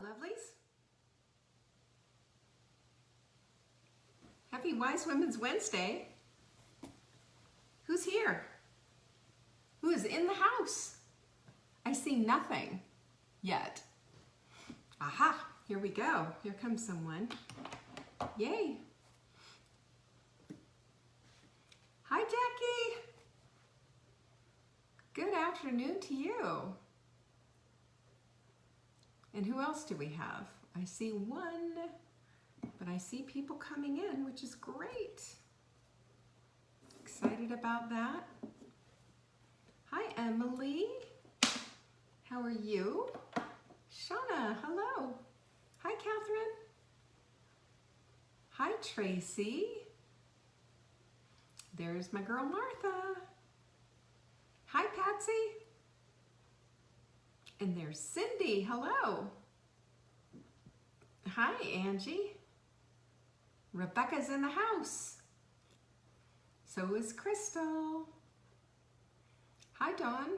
lovelies. Happy Wise Women's Wednesday. Who's here? Who is in the house? I see nothing yet. Aha, here we go. Here comes someone. Yay. Hi, Jackie. Good afternoon to you. And who else do we have? I see one, but I see people coming in, which is great. Excited about that. Hi, Emily. How are you? Shauna, hello. Hi, Catherine. Hi, Tracy. There's my girl, Martha. Hi, Patsy. And there's Cindy, hello. Hi, Angie. Rebecca's in the house. So is Crystal. Hi, Dawn.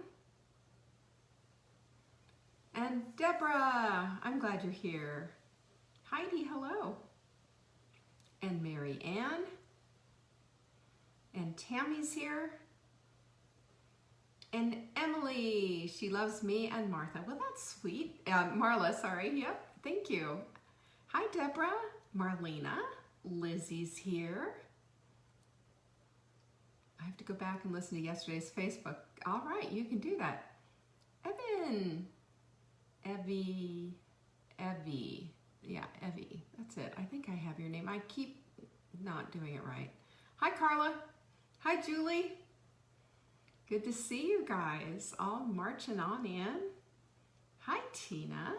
And Deborah, I'm glad you're here. Heidi, hello. And Mary Ann. And Tammy's here. And Emily, she loves me and Martha. Well, that's sweet. Marla, sorry. Yep, thank you. Hi, Deborah. Marlena. Lizzie's here. I have to go back and listen to yesterday's Facebook. All right, you can do that. Evan. Evie. Yeah, Evie. That's it. I think I have your name. I keep not doing it right. Hi, Carla. Hi, Julie. Good to see you guys, all marching on in. Hi, Tina.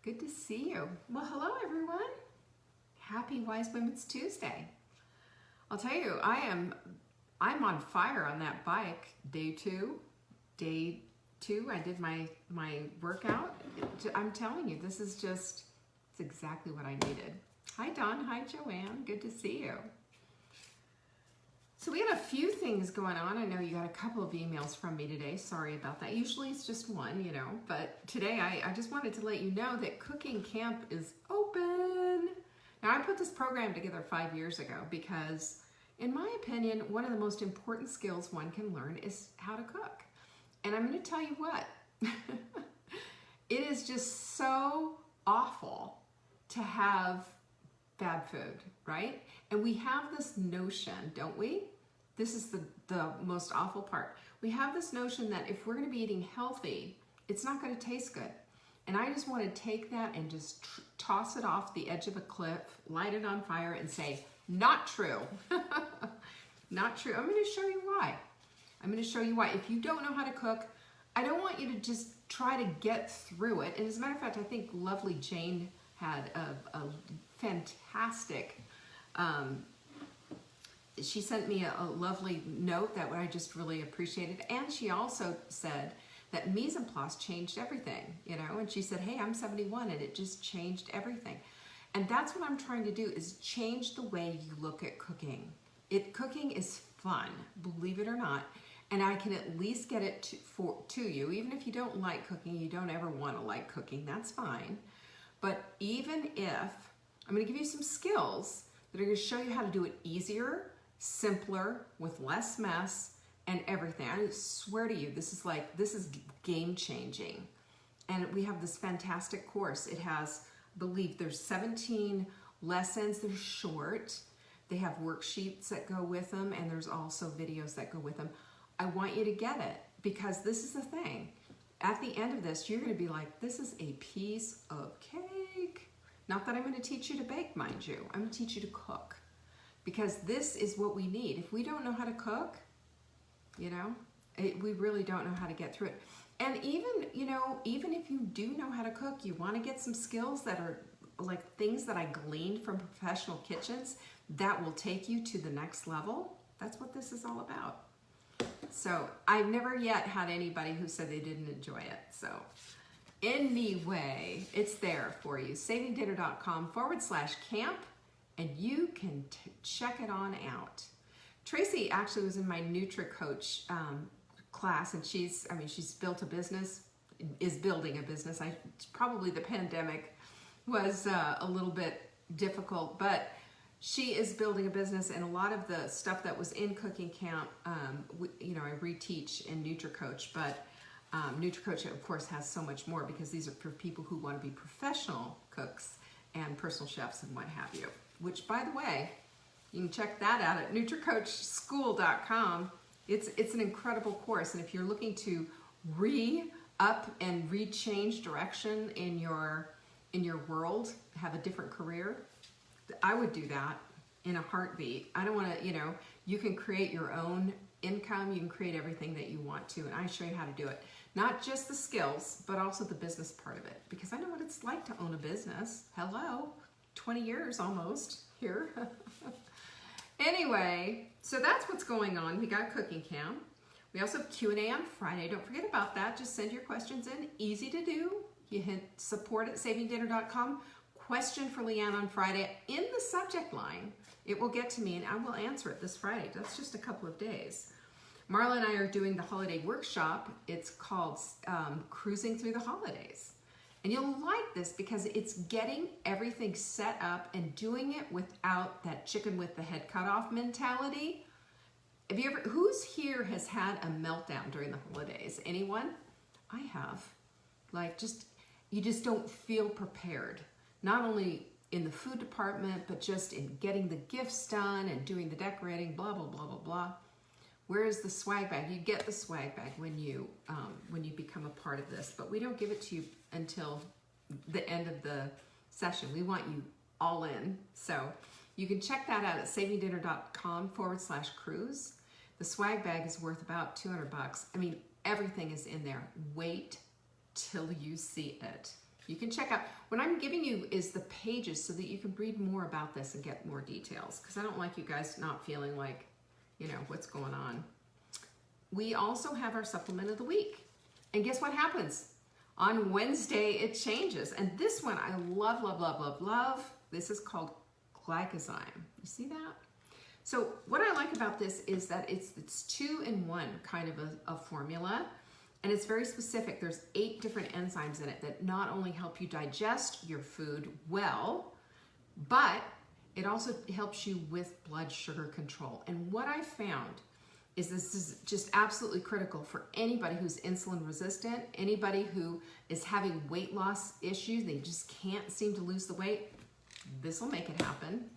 Good to see you. Well, hello, everyone. Happy Wise Women's Tuesday. I'll tell you, I'm on fire on that bike. Day two, I did my workout. I'm telling you, this is just, it's exactly what I needed. Hi, Dawn. Hi, Joanne. Good to see you. So we had a few things going on. I know you got a couple of emails from me today. Sorry about that. Usually it's just one, you know, but today I just wanted to let you know that cooking camp is open. Now, I put this program together 5 years ago because, in my opinion, one of the most important skills one can learn is how to cook. And I'm going to tell you what, it is just so awful to have bad food, right? And we have this notion, don't we? This is the most awful part. We have this notion that if we're going to be eating healthy, it's not going to taste good. And I just want to take that and just toss it off the edge of a cliff, light it on fire, and say, not true. Not true. I'm going to show you why. I'm going to show you why. If you don't know how to cook, I don't want you to just try to get through it. And as a matter of fact, I think lovely Jane had a fantastic, she sent me a lovely note that I just really appreciated. And she also said that mise en place changed everything, you know, and she said, hey, I'm 71 and it just changed everything. And that's what I'm trying to do, is change the way you look at cooking. Cooking is fun, believe it or not. And I can at least get it to you. Even if you don't like cooking, you don't ever want to like cooking, that's fine. But even if, I'm going to give you some skills that are going to show you how to do it easier, simpler, with less mess, and everything. I swear to you, this is game changing. And we have this fantastic course. It has, I believe there's 17 lessons. They're short. They have worksheets that go with them, and there's also videos that go with them. I want you to get it, because this is the thing. At the end of this, you're going to be like, this is a piece of cake. Not that I'm going to teach you to bake, mind you. I'm going to teach you to cook, because this is what we need. If we don't know how to cook, you know, we really don't know how to get through it. And even, you know, even if you do know how to cook, you want to get some skills that are like things that I gleaned from professional kitchens that will take you to the next level. That's what this is all about. So I've never yet had anybody who said they didn't enjoy it. So anyway, it's there for you. savingdinner.com/camp, and you can check it on out. Tracy actually was in my NutriCoach class, and she's built a business is building a business. Probably the pandemic was a little bit difficult, but she is building a business, and a lot of the stuff that was in Cooking Camp, you know, I reteach in NutriCoach, but NutriCoach, of course, has so much more because these are for people who want to be professional cooks and personal chefs and what have you. Which, by the way, you can check that out at NutriCoachSchool.com. It's an incredible course, and if you're looking to re-up and re-change direction in your world, have a different career, I would do that in a heartbeat. I don't want to, you know, you can create your own income, you can create everything that you want to, and I show you how to do it. Not just the skills, but also the business part of it, because I know what it's like to own a business. Hello, 20 years almost here. Anyway, so that's what's going on. We got Cooking Camp. We also have Q&A on Friday. Don't forget about that. Just send your questions in. Easy to do. You hit support@savingdinner.com. Question for Leanne on Friday. In the subject line, it will get to me and I will answer it this Friday. That's just a couple of days. Marla and I are doing the holiday workshop. It's called Cruising Through the Holidays. And you'll like this because it's getting everything set up and doing it without that chicken with the head cut off mentality. Have you ever, who's here has had a meltdown during the holidays? Anyone? I have. Like, you just don't feel prepared. Not only in the food department, but just in getting the gifts done and doing the decorating, blah, blah, blah, blah, blah. Where is the swag bag? You get the swag bag when you become a part of this, but we don't give it to you until the end of the session. We want you all in. So you can check that out at savingdinner.com/cruise. The swag bag is worth about $200. I mean, everything is in there. Wait till you see it. You can check out, what I'm giving you is the pages so that you can read more about this and get more details, because I don't like you guys not feeling like, you know, what's going on. We also have our supplement of the week. And guess what happens? On Wednesday, it changes. And this one I love, love, love, love, love. This is called glycozyme. You see that? So what I like about this is that it's 2-in-1 kind of a formula. And it's very specific. There's 8 different enzymes in it that not only help you digest your food well, but it also helps you with blood sugar control. And what I found is this is just absolutely critical for anybody who's insulin resistant, anybody who is having weight loss issues, they just can't seem to lose the weight. This will make it happen.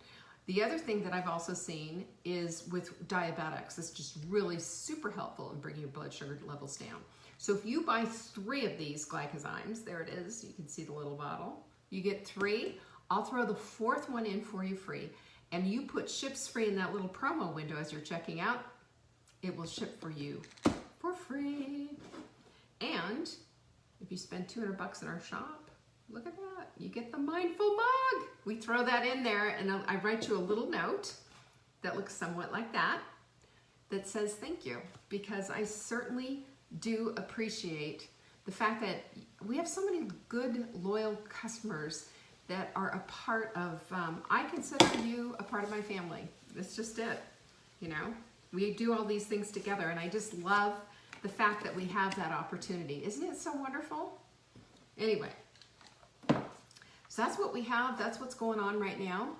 The other thing that I've also seen is with diabetics. It's just really super helpful in bringing your blood sugar levels down. So if you buy 3 of these glycozymes, there it is, you can see the little bottle. You get 3. I'll throw the 4th one in for you free. And you put ships free in that little promo window as you're checking out. It will ship for you for free. And if you spend $200 in our shop, look at that. You get the Mindful Mug. We throw that in there and I write you a little note that looks somewhat like that says thank you, because I certainly do appreciate the fact that we have so many good, loyal customers that are a part of, I consider you a part of my family. That's just it, you know? We do all these things together, and I just love the fact that we have that opportunity. Isn't it so wonderful? Anyway, so that's what we have. That's what's going on right now.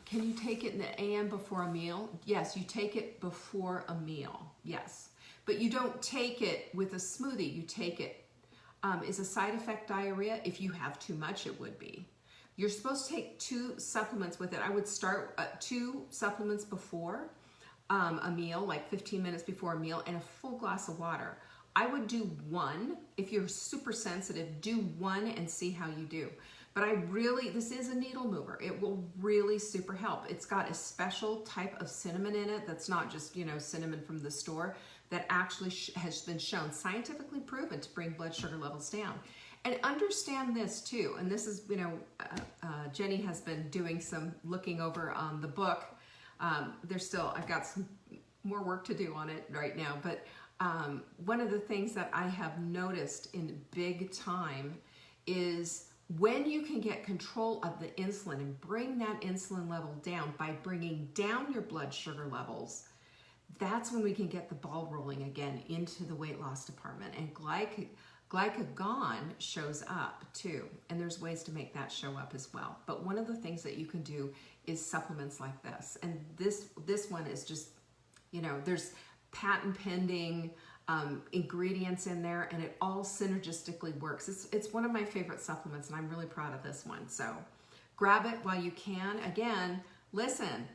Can you take it in the AM before a meal? Yes, you take it before a meal, yes. But you don't take it with a smoothie. You take it. Is a side effect diarrhea? If you have too much, it would be. You're supposed to take 2 supplements with it. I would start 2 supplements before a meal, like 15 minutes before a meal, and a full glass of water. I would do 1. If you're super sensitive, do 1 and see how you do. But this is a needle mover. It will really super help. It's got a special type of cinnamon in it that's not just, you know, cinnamon from the store, that actually has been shown, scientifically proven, to bring blood sugar levels down. And understand this too, and this is, you know, Jenny has been doing some looking over on the book. I've got some more work to do on it right now, but one of the things that I have noticed in big time is when you can get control of the insulin and bring that insulin level down by bringing down your blood sugar levels, that's when we can get the ball rolling again into the weight loss department. And Glycagon shows up too, and there's ways to make that show up as well. But one of the things that you can do is supplements like this. And this one is just, you know, there's patent pending ingredients in there, and it all synergistically works. It's one of my favorite supplements, and I'm really proud of this one. So grab it while you can. Again, listen,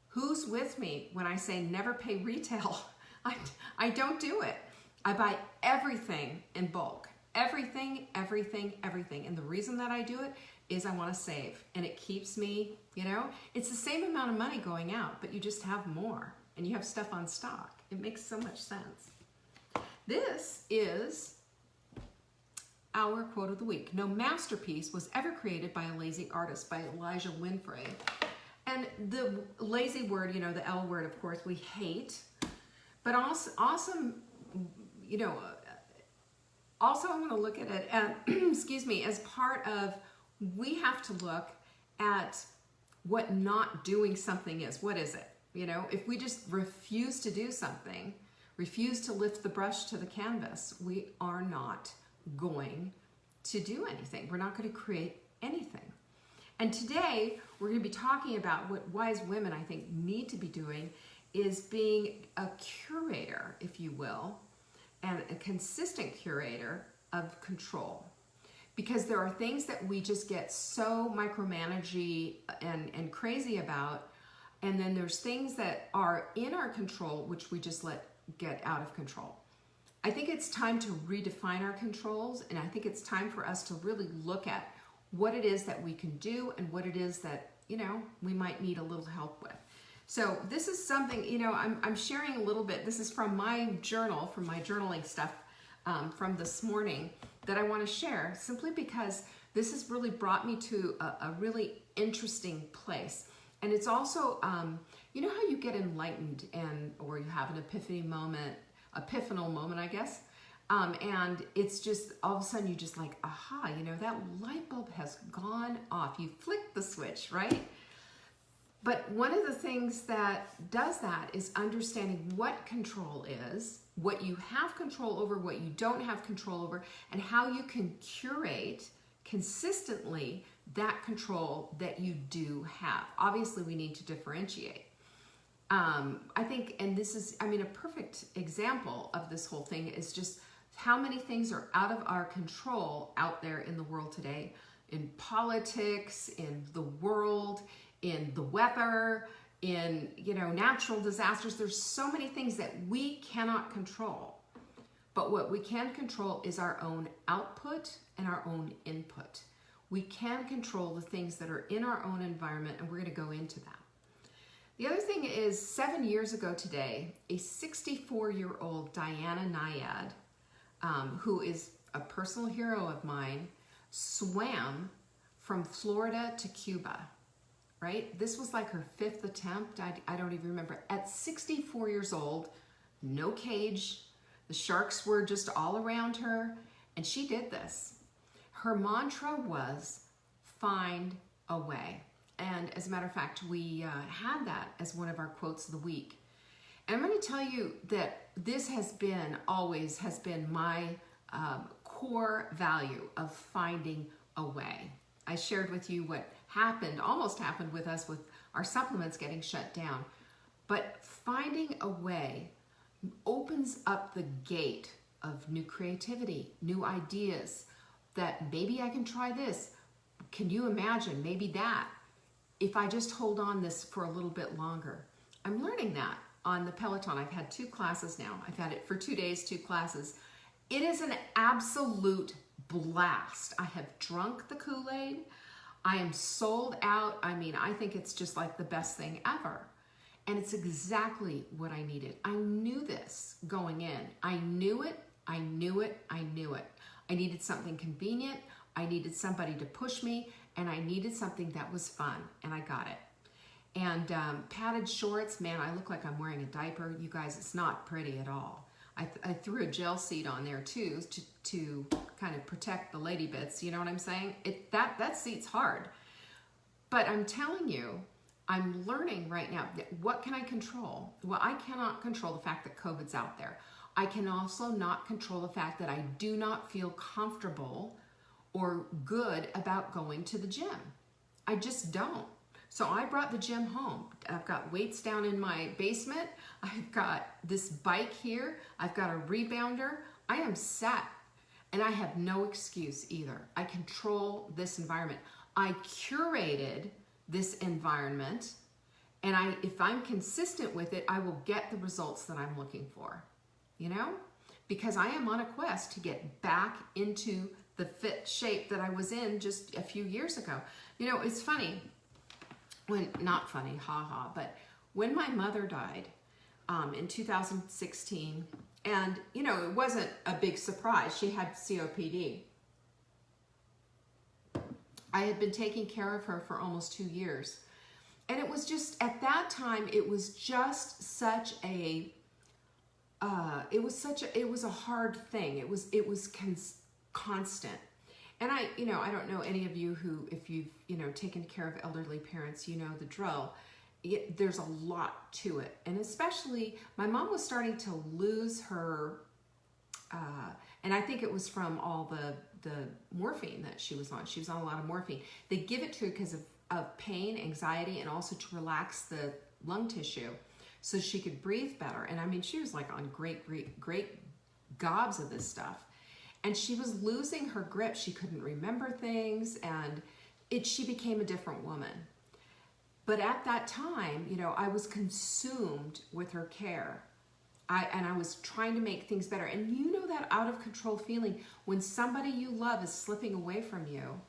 who's with me when I say never pay retail? I don't do it. I buy everything in bulk. Everything. And the reason that I do it is I want to save. And it keeps me, you know, it's the same amount of money going out, but you just have more. And you have stuff on stock. It makes so much sense. This is our quote of the week. No masterpiece was ever created by a lazy artist, by Elijah Winfrey. And the lazy word, you know, the L word, of course, we hate. But also, awesome, you know, also I'm going to look at it, excuse me, as part of, we have to look at what not doing something is. What is it? You know, if we just refuse to do something, refuse to lift the brush to the canvas, we are not going to do anything. We're not going to create anything. And today, we're going to be talking about what wise women, I think, need to be doing is being a curator, if you will, and a consistent curator of control. Because there are things that we just get so micromanagey and crazy about, and then there's things that are in our control which we just let get out of control. I think it's time to redefine our controls, and I think it's time for us to really look at what it is that we can do and what it is that, you know, we might need a little help with. So this is something, you know, I'm sharing a little bit. This is from my journal, from my journaling stuff from this morning that I want to share, simply because this has really brought me to a really interesting place. And it's also, you know how you get enlightened or you have an epiphanal moment, I guess. And it's just, all of a sudden you just like, aha, you know, that light bulb has gone off. You flick the switch, right? But one of the things that does that is understanding what control is, what you have control over, what you don't have control over, and how you can curate consistently that control that you do have. Obviously, we need to differentiate. I think, and this is, I mean, a perfect example of this whole thing is just how many things are out of our control out there in the world today, in politics, in the world, in the weather, in, you know, natural disasters. There's so many things that we cannot control. But what we can control is our own output and our own input. We can control the things that are in our own environment, and we're going to go into that. The other thing is, 7 years ago today, a 64-year-old Diana Nyad, who is a personal hero of mine, swam from Florida to Cuba, right? This was like her 5th attempt. I don't even remember. At 64 years old, no cage, the sharks were just all around her, and she did this. Her mantra was, find a way. And as a matter of fact, we had that as one of our quotes of the week. And I'm going to tell you that this always has been my core value of finding a way. I shared with you what almost happened with us with our supplements getting shut down. But finding a way opens up the gate of new creativity, new ideas, that maybe I can try this. Can you imagine maybe that if I just hold on this for a little bit longer? I'm learning that on the Peloton. I've had 2 classes now. I've had it for 2 days, 2 classes. It is an absolute blast. I have drunk the Kool-Aid. I am sold out. I mean, I think it's just like the best thing ever. And it's exactly what I needed. I knew this going in. I knew it. I knew it. I knew it. I needed something convenient. I needed somebody to push me, and I needed something that was fun, and I got it. And padded shorts, man, I look like I'm wearing a diaper. You guys, it's not pretty at all. I threw a gel seat on there too to kind of protect the lady bits. You know what I'm saying? That seat's hard. But I'm telling you, I'm learning right now that what can I control? Well, I cannot control the fact that COVID's out there. I can also not control the fact that I do not feel comfortable or good about going to the gym. I just don't. So I brought the gym home. I've got weights down in my basement. I've got this bike here. I've got a rebounder. I am set, and I have no excuse either. I control this environment. I curated this environment, and if I'm consistent with it, I will get the results that I'm looking for, you know? Because I am on a quest to get back into the fit shape that I was in just a few years ago. You know, it's funny, not funny, haha, but when my mother died in 2016, and you know, it wasn't a big surprise, she had COPD. I had been taking care of her for almost 2 years. And it was just, at that time, it was just such a, it was a hard thing. It was constant. And I don't know any of you who, if you've, taken care of elderly parents, you know the drill. There's a lot to it. And especially, my mom was starting to lose her, and I think it was from all the morphine that she was on. She was on a lot of morphine. They give it to her because of pain, anxiety, and also to relax the lung tissue so she could breathe better. And I mean, she was like on great gobs of this stuff. And she was losing her grip. She couldn't remember things, and she became a different woman. But at that time, I was consumed with her care. And I was trying to make things better. And you know that out of control feeling when somebody you love is slipping away from you,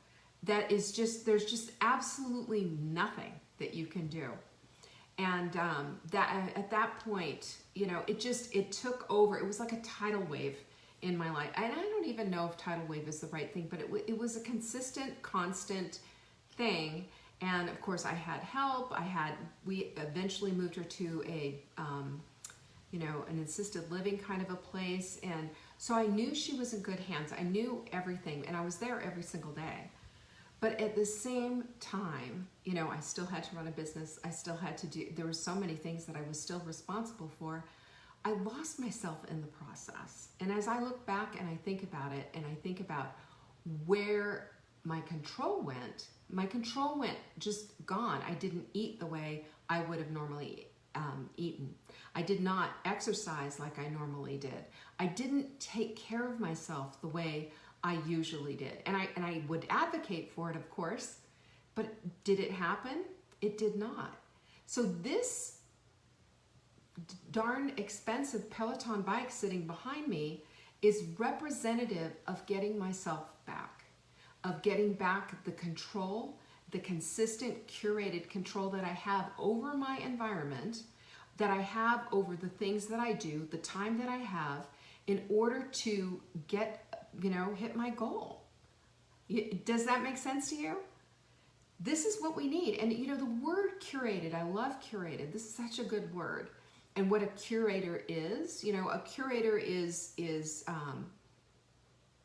there's just absolutely nothing that you can do. And that at that point, it took over. It was like a tidal wave in my life. And I don't even know if tidal wave is the right thing, but it was a consistent, constant thing. And of course I had help. We eventually moved her to an assisted living kind of a place. And so I knew she was in good hands. I knew everything, and I was there every single day. But at the same time, I still had to run a business. I still had to there were so many things that I was still responsible for. I lost myself in the process. And as I look back and I think about it, and I think about where my control went just gone. I didn't eat the way I would have normally eaten. I did not exercise like I normally did. I didn't take care of myself the way I usually did. And I would advocate for it, of course, but did it happen? It did not. So this darn expensive Peloton bike sitting behind me is representative of getting myself back, of getting back the control, the consistent, curated control that I have over my environment, that I have over the things that I do, the time that I have, in order to hit my goal. Does that make sense to you? This is what we need. And the word curated, I love curated. This is such a good word. And what a curator is, a curator is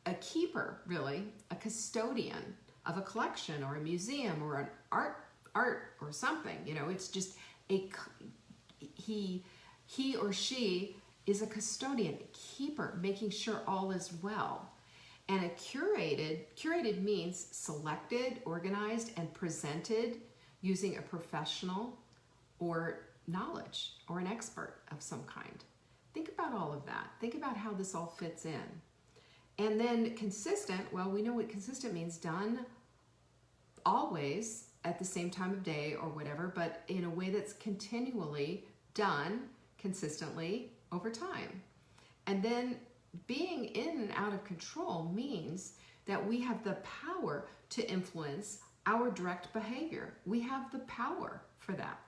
a keeper, really, a custodian of a collection or a museum or an art or something. It's just he or she is a custodian, a keeper, making sure all is well. And a curated means selected, organized, and presented using a professional or knowledge or an expert of some kind. Think about all of that. Think about how this all fits in. And then consistent, well, we know what consistent means, done always at the same time of day or whatever, but in a way that's continually done consistently over time. And then being in and out of control means that we have the power to influence our direct behavior. We have the power for that.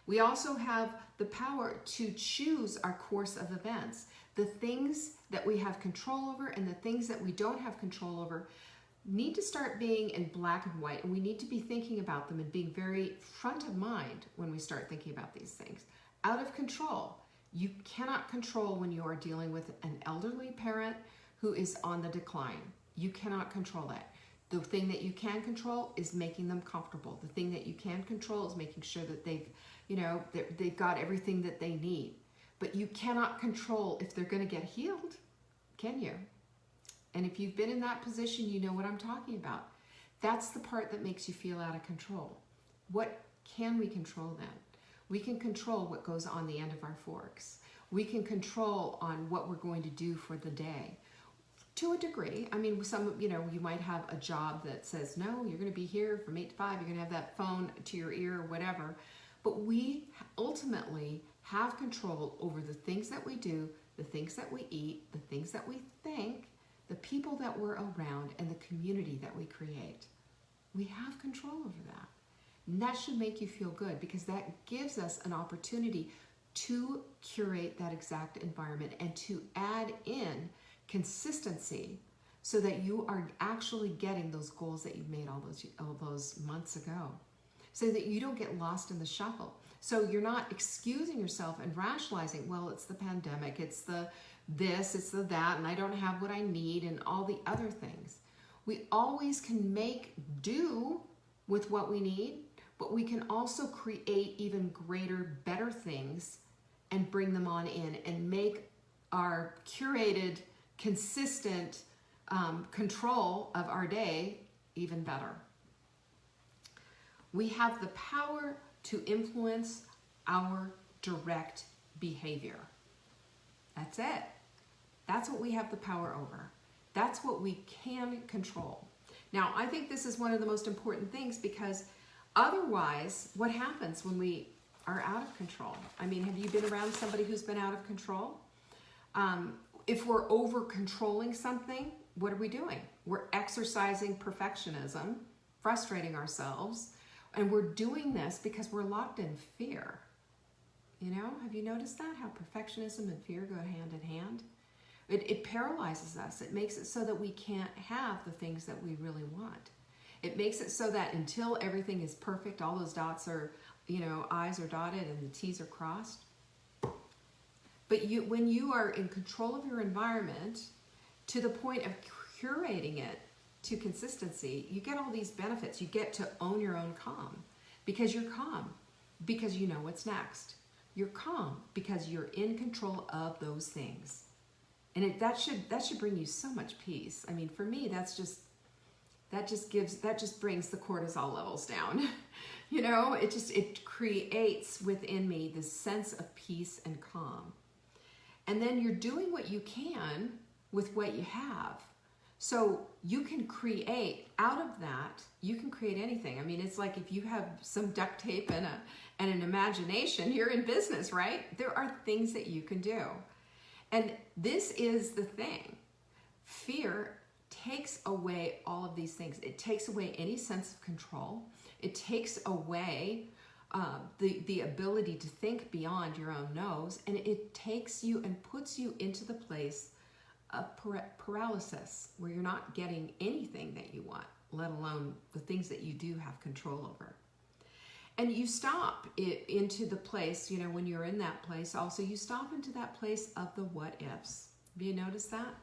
We also have the power to choose our course of events. The things that we have control over and the things that we don't have control over need to start being in black and white, and we need to be thinking about them and being very front of mind when we start thinking about these things. Out of control. You cannot control when you are dealing with an elderly parent who is on the decline. You cannot control that. The thing that you can control is making them comfortable. The thing that you can control is making sure that they've got everything that they need. But you cannot control if they're going to get healed, can you? And if you've been in that position, you know what I'm talking about. That's the part that makes you feel out of control. What can we control then? We can control what goes on the end of our forks. We can control on what we're going to do for the day. To a degree. I mean, you might have a job that says, no, you're going to be here from 8 to 5. You're going to have that phone to your ear or whatever. But we ultimately have control over the things that we do, the things that we eat, the things that we think, the people that we're around, and the community that we create. We have control over that. And that should make you feel good, because that gives us an opportunity to curate that exact environment and to add in consistency so that you are actually getting those goals that you've made all those months ago, so that you don't get lost in the shuffle. So you're not excusing yourself and rationalizing, well, it's the pandemic, it's the this, it's the that, and I don't have what I need, and all the other things. We always can make do with what we need, but we can also create even greater, better things and bring them on in and make our curated, consistent control of our day even better. We have the power to influence our direct behavior. That's it. That's what we have the power over. That's what we can control. Now, I think this is one of the most important things, because otherwise, what happens when we are out of control? I mean, have you been around somebody who's been out of control? If we're over controlling something, what are we doing? We're exercising perfectionism, frustrating ourselves, and we're doing this because we're locked in fear. You know, have you noticed that? How perfectionism and fear go hand in hand? It paralyzes us. It makes it so that we can't have the things that we really want. It makes it so that until everything is perfect, all those dots are, I's are dotted and the T's are crossed. But when you are in control of your environment to the point of curating it to consistency, you get all these benefits. You get to own your own calm, because you're calm because you know what's next. You're calm because you're in control of those things. And that should bring you so much peace. I mean, for me, that just brings the cortisol levels down. It creates within me this sense of peace and calm. And then you're doing what you can with what you have. So you can create out of that, you can create anything. I mean, it's like if you have some duct tape and an imagination, you're in business, right? There are things that you can do. And this is the thing. Fear takes away all of these things. It takes away any sense of control. It takes away the ability to think beyond your own nose, and it takes you and puts you into the place of paralysis, where you're not getting anything that you want, let alone the things that you do have control over. And you stop into the place, when you're in that place, also you stop into that place of the what ifs. Have you noticed that?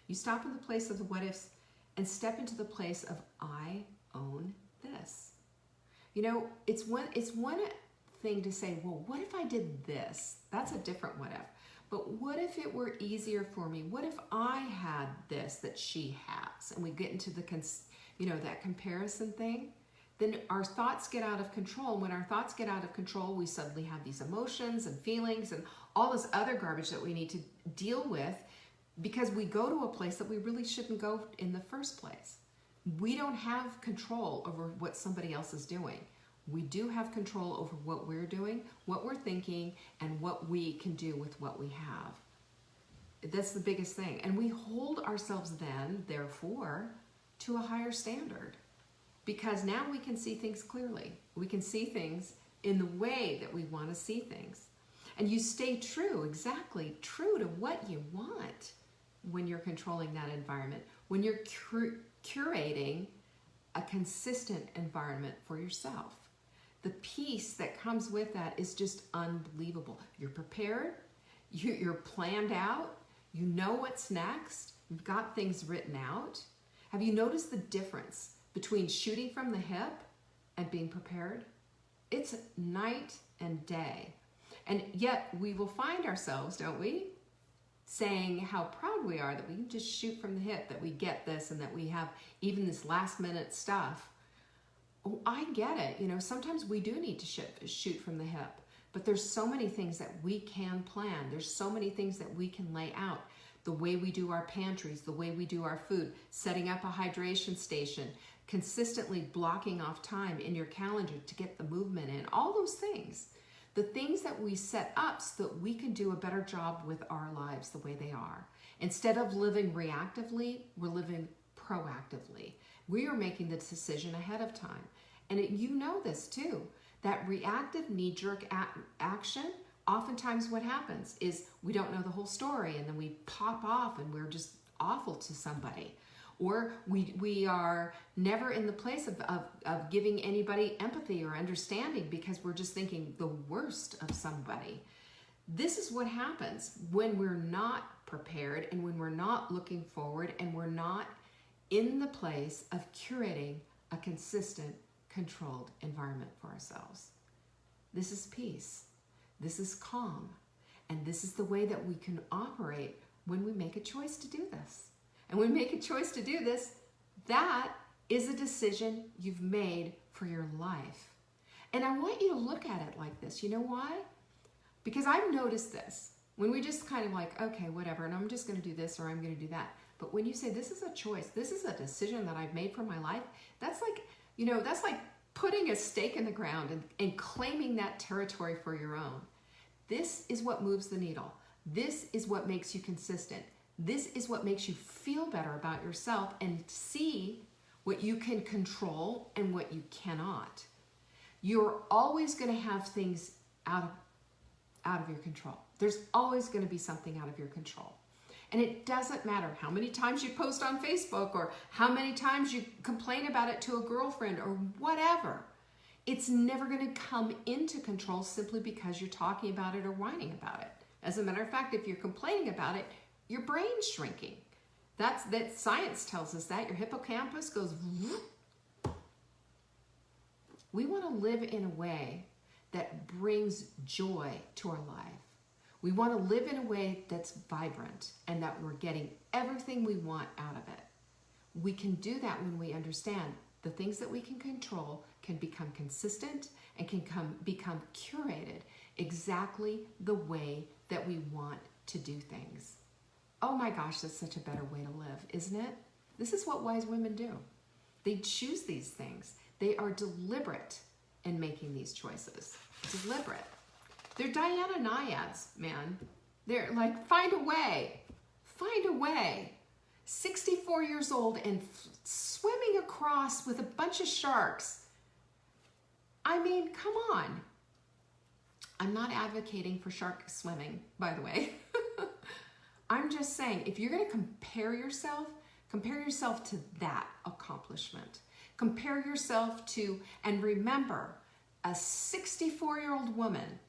You stop in the place of the what ifs and step into the place of I own this. It's one thing to say, well, what if I did this? That's a different what if. But what if it were easier for me? What if I had this that she has? And we get into that comparison thing. Then our thoughts get out of control. And when our thoughts get out of control, we suddenly have these emotions and feelings and all this other garbage that we need to deal with, because we go to a place that we really shouldn't go in the first place. We don't have control over what somebody else is doing. We do have control over what we're doing, what we're thinking, and what we can do with what we have. That's the biggest thing. And we hold ourselves then, therefore, to a higher standard. Because now we can see things clearly. We can see things in the way that we want to see things. And you stay exactly true to what you want when you're controlling that environment, when you're curating a consistent environment for yourself. The peace that comes with that is just unbelievable. You're prepared, you're planned out, you know what's next, you've got things written out. Have you noticed the difference between shooting from the hip and being prepared? It's night and day. And yet we will find ourselves, don't we, saying how proud we are that we can just shoot from the hip, that we get this, and that we have even this last minute stuff. Oh, I get it. You know, sometimes we do need to shoot from the hip, but there's so many things that we can plan. There's so many things that we can lay out. The way we do our pantries, the way we do our food, setting up a hydration station, consistently blocking off time in your calendar to get the movement in, all those things. The things that we set up so that we can do a better job with our lives the way they are. Instead of living reactively, we're living proactively. We are making the decision ahead of time. And you know this too, that reactive knee-jerk action, oftentimes what happens is we don't know the whole story and then we pop off and we're just awful to somebody. Or we are never in the place of giving anybody empathy or understanding because we're just thinking the worst of somebody. This is what happens when we're not prepared and when we're not looking forward and we're not in the place of curating a consistent, controlled environment for ourselves. This is peace. This is calm. And this is the way that we can operate when we make a choice to do this. And when we make a choice to do this, that is a decision you've made for your life. And I want you to look at it like this. You know why? Because I've noticed this. When we just kind of like, okay, whatever, and I'm just going to do this or I'm going to do that. But when you say this is a choice, this is a decision that I've made for my life, that's like, you know, that's like putting a stake in the ground and claiming that territory for your own. This is what moves the needle. This is what makes you consistent. This is what makes you feel better about yourself and see what you can control and what you cannot. You're always going to have things out of your control. There's always going to be something out of your control. And it doesn't matter how many times you post on Facebook or how many times you complain about it to a girlfriend or whatever. It's never going to come into control simply because you're talking about it or whining about it. As a matter of fact, if you're complaining about it, your brain's shrinking. That science tells us that. Your hippocampus goes. We want to live in a way that brings joy to our life. We want to live in a way that's vibrant and that we're getting everything we want out of it. We can do that when we understand the things that we can control can become consistent and can become curated exactly the way that we want to do things. Oh my gosh, that's such a better way to live, isn't it? This is what wise women do. They choose these things. They are deliberate in making these choices. Deliberate. They're Diana Naiads, man. They're like, find a way. Find a way. 64 years old and swimming across with a bunch of sharks. I mean, come on. I'm not advocating for shark swimming, by the way. I'm just saying, if you're going to compare yourself to that accomplishment. Compare yourself to, and remember, a 64-year-old woman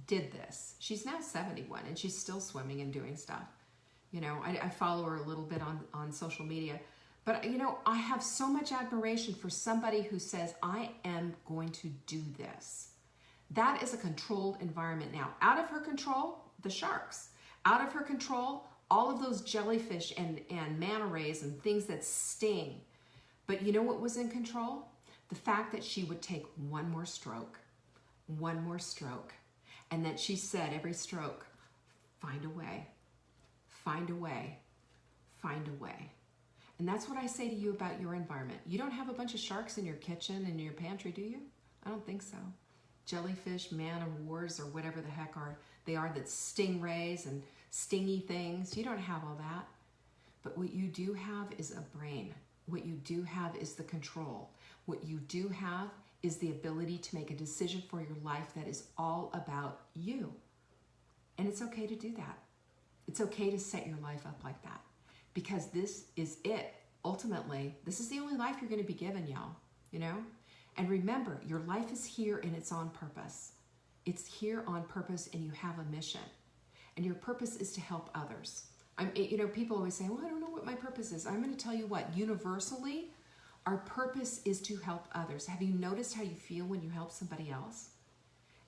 did this. She's now 71 and she's still swimming and doing stuff. You know, I follow her a little bit on social media. But, you know, I have so much admiration for somebody who says, I am going to do this. That is a controlled environment now. Out of her control, the sharks. Out of her control, all of those jellyfish and manta rays and things that sting. But you know what was in control? The fact that she would take one more stroke, and that she said every stroke, find a way, find a way, find a way. And that's what I say to you about your environment. You don't have a bunch of sharks in your kitchen and in your pantry, do you? I don't think so. Jellyfish, man-o-wars, or whatever the heck they are that stingrays and stingy things. You don't have all that. But what you do have is a brain. What you do have is the control. What you do have is the ability to make a decision for your life that is all about you. And it's okay to do that. It's okay to set your life up like that. Because this is it. Ultimately, this is the only life you're going to be given, y'all. You know? And remember, your life is here and it's on purpose. It's here on purpose and you have a mission. And your purpose is to help others. You know, people always say, well, I don't know what my purpose is. I'm going to tell you what, universally, our purpose is to help others. Have you noticed how you feel when you help somebody else?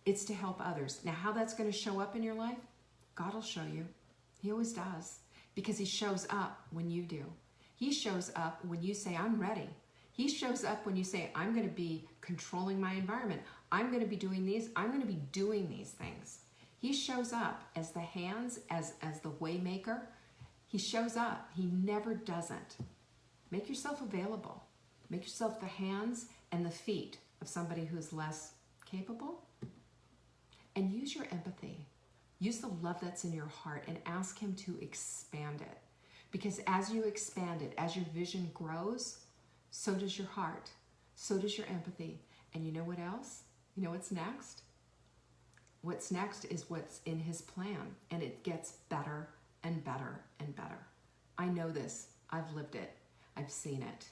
It's to help others. Now, how that's going to show up in your life, God will show you. He always does, because he shows up when you do. He shows up when you say, I'm ready. He shows up when you say, I'm going to be controlling my environment. I'm going to be doing these. I'm going to be doing these things. He shows up as the hands, as the way maker. He shows up. He never doesn't. Make yourself available. Make yourself the hands and the feet of somebody who's less capable. And use your empathy. Use the love that's in your heart and ask him to expand it. Because as you expand it, as your vision grows, so does your heart. So does your empathy. And you know what else? You know what's next? What's next is what's in his plan. And it gets better and better and better. I know this. I've lived it. I've seen it.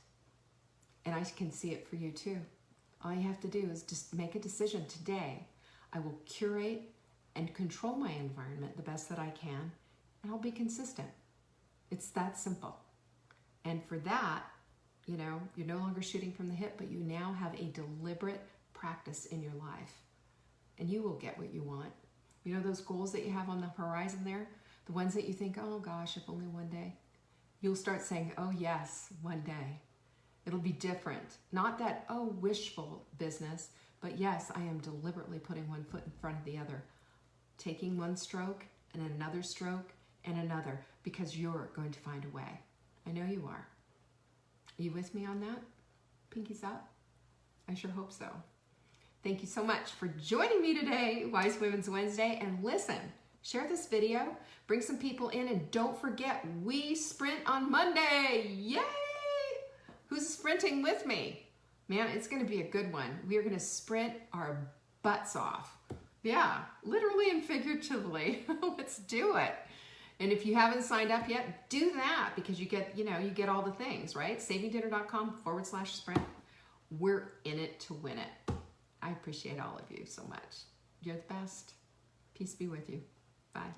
And I can see it for you too. All you have to do is just make a decision today. I will curate and control my environment the best that I can, and I'll be consistent. It's that simple. And for that, you know, you're no longer shooting from the hip, but you now have a deliberate practice in your life, and you will get what you want. You know those goals that you have on the horizon there? The ones that you think, oh gosh, if only one day. You'll start saying, oh yes, one day. It'll be different. Not that, oh, wishful business, but yes, I am deliberately putting one foot in front of the other. Taking one stroke and another stroke and another, because you're going to find a way. I know you are. Are you with me on that? Pinkies up? I sure hope so. Thank you so much for joining me today, Wise Women's Wednesday. And listen, share this video, bring some people in, and don't forget, we sprint on Monday. Yay! Who's sprinting with me? Man, it's going to be a good one. We are going to sprint our butts off. Yeah, literally and figuratively. Let's do it. And if you haven't signed up yet, do that, because you get, you get all the things, right? savingdinner.com/sprint. We're in it to win it. I appreciate all of you so much. You're the best. Peace be with you. Bye.